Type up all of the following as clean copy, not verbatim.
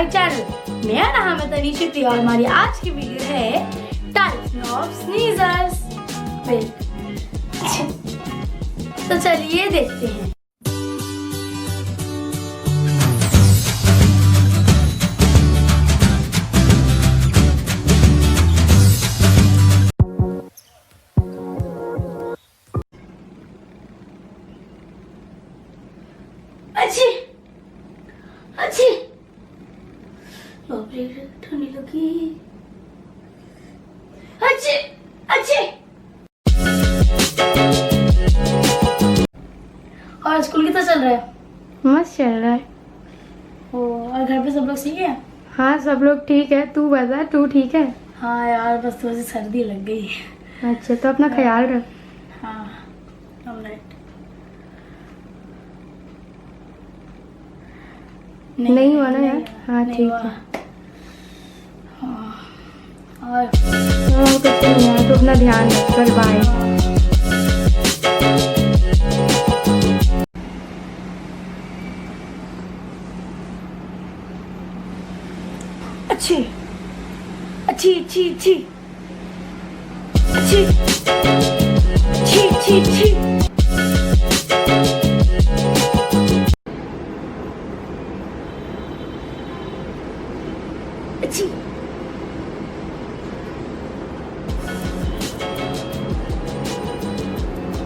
My channel. मेरा नाम है तनीषा और हमारी आज की वीडियो है टाइप्स ऑफ स्नीजर्स। तो चलिए देखते हैं। अच्छी अच्छी ठंडी लगी। अच्छी अच्छी। और स्कूल कितना चल रहा है? मस्त चल रहा है। और घर पे सब लोग ठीक है? हाँ सब लोग ठीक है। तू बता, तू ठीक है? हाँ यार, बस थोड़ी सी सर्दी लग गई है। अच्छा, तो अपना ख्याल रख। हाँ ऑलराइट। नहीं हुआ ना यार? हाँ ठीक है। और कुछ नहीं यार, तो अपना ध्यान रख। कल बाय। अच्छी अच्छी अच्छी अच्छी अच्छी अच्छी अच्छी अच्छी। अच्छी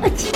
अच्छी।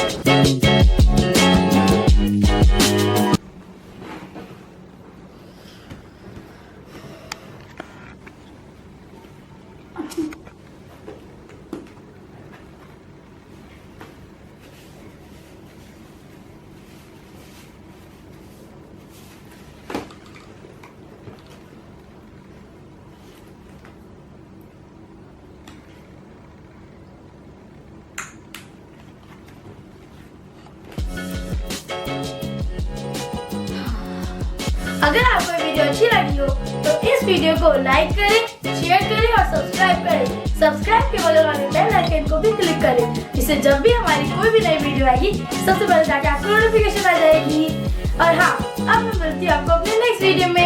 अगर आपको वीडियो अच्छी लगी हो तो इस वीडियो को लाइक करें, शेयर करें और सब्सक्राइब करें। सब्सक्राइब के बगल वाले बेल आइकन को भी क्लिक करें, जिससे जब भी हमारी कोई भी नई वीडियो आएगी सबसे पहले जाके आपको नोटिफिकेशन आ जाएगी। और हाँ, अब मैं मिलती हूँ आपको अपने नेक्स्ट वीडियो में।